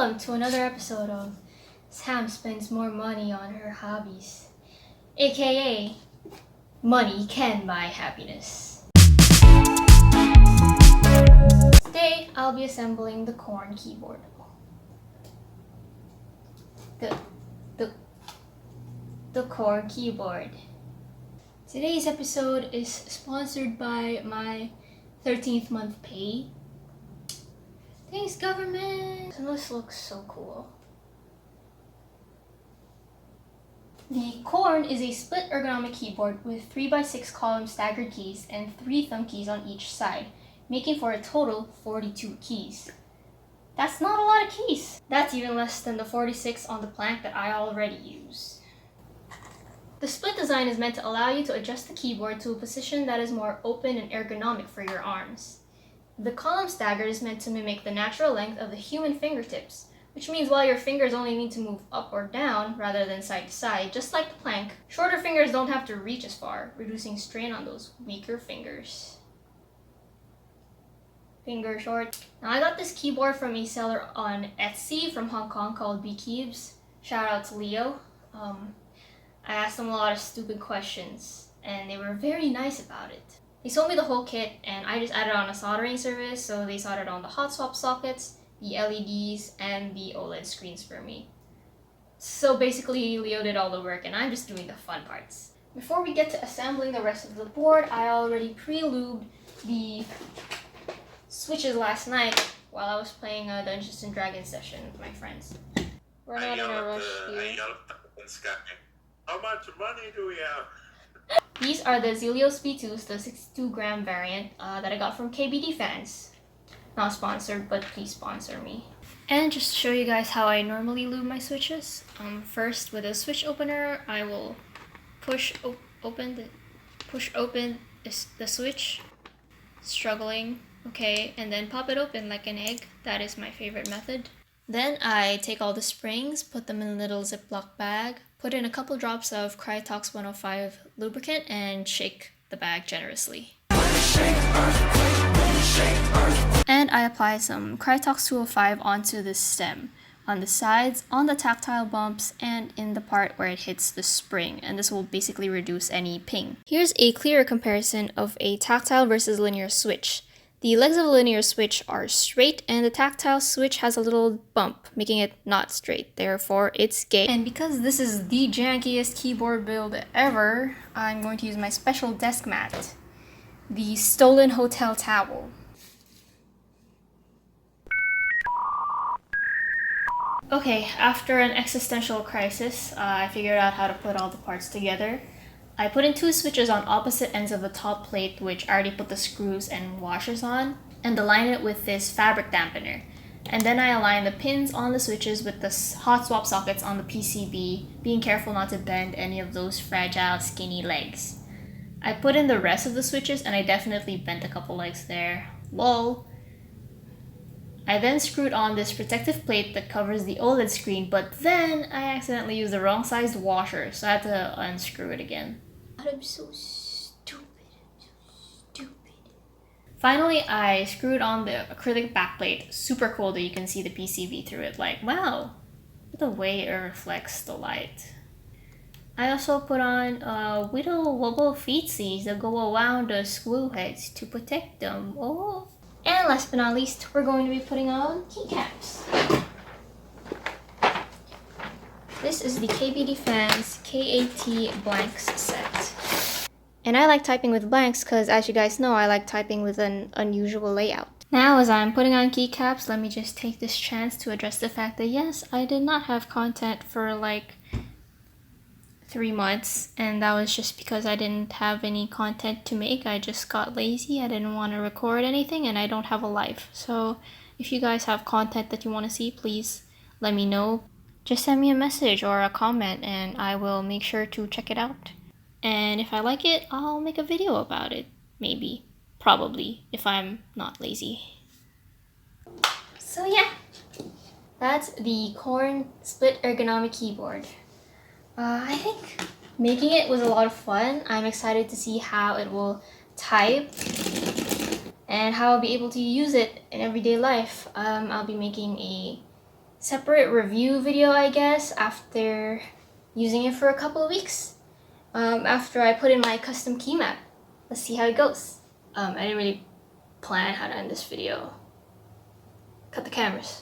welcome to another episode of Sam Spends More Money on Her Hobbies, aka Money Can Buy Happiness. Today, I'll be assembling the Corne Keyboard. The Corne Keyboard. Today's episode is sponsored by my 13th month pay. Thanks, government! And this looks so cool. The Corne is a split ergonomic keyboard with 3x6 column staggered keys and 3 thumb keys on each side, making for a total 42 keys. That's not a lot of keys! That's even less than the 46 on the plank that I already use. The split design is meant to allow you to adjust the keyboard to a position that is more open and ergonomic for your arms. The column stagger is meant to mimic the natural length of the human fingertips, which means while your fingers only need to move up or down rather than side to side, just like the plank, shorter fingers don't have to reach as far, reducing strain on those weaker fingers. Finger short. Now I got this keyboard from a seller on Etsy from Hong Kong called Keycaps. Shout out to Leo. I asked them a lot of stupid questions, and they were very nice about it. They sold me the whole kit, and I just added on a soldering service, so they soldered on the hot swap sockets, the LEDs, and the OLED screens for me. So basically, Leo did all the work, and I'm just doing the fun parts. Before we get to assembling the rest of the board, I already pre-lubed the switches last night while I was playing a Dungeons & Dragons session with my friends. We're not in a rush here. How much money do we have? These are the Zelios B2s, the 62-gram variant that I got from KBD Fans. Not sponsored, but please sponsor me. And just to show you guys how I normally lube my switches. First, with a switch opener, I will push open the switch, struggling, okay, and then pop it open like an egg. That is my favorite method. Then I take all the springs, put them in a little Ziploc bag, put in a couple drops of Krytox 105 lubricant, and shake the bag generously. And I apply some Krytox 205 onto the stem, on the sides, on the tactile bumps, and in the part where it hits the spring, and this will basically reduce any ping. Here's a clearer comparison of a tactile versus linear switch. The legs of a linear switch are straight, and the tactile switch has a little bump, making it not straight. Therefore, it's gay. And because this is the jankiest keyboard build ever, I'm going to use my special desk mat, the Stolen Hotel Towel. Okay, after an existential crisis, I figured out how to put all the parts together. I put in 2 switches on opposite ends of the top plate, which I already put the screws and washers on, and align it with this fabric dampener. And then I align the pins on the switches with the hot swap sockets on the PCB, being careful not to bend any of those fragile, skinny legs. I put in the rest of the switches, and I definitely bent a couple legs there. Lol. I then screwed on this protective plate that covers the OLED screen, but then I accidentally used the wrong sized washer, so I had to unscrew it again. I'm so stupid. Finally, I screwed on the acrylic backplate, super cool that you can see the PCB through it, like, wow, the way it reflects the light. I also put on Whittle Wobble feetsies that go around the screw heads to protect them. Oh. And last but not least, we're going to be putting on keycaps. This is the KBD Fans KAT blanks set. And I like typing with blanks because, as you guys know, I like typing with an unusual layout. Now, as I'm putting on keycaps, let me just take this chance to address the fact that yes, I did not have content for like 3 months, and that was just because I didn't have any content to make. I just got lazy. I didn't want to record anything, and I don't have a life. So if you guys have content that you want to see, please let me know. Just send me a message or a comment, and I will make sure to check it out. And if I like it, I'll make a video about it. Maybe. Probably, if I'm not lazy. So yeah, that's the Corne split ergonomic keyboard. I think making it was a lot of fun. I'm excited to see how it will type and how I'll be able to use it in everyday life. I'll be making a separate review video, I guess, after using it for a couple of weeks. After I put in my custom key map. Let's see how it goes. I didn't really plan how to end this video. Cut the cameras.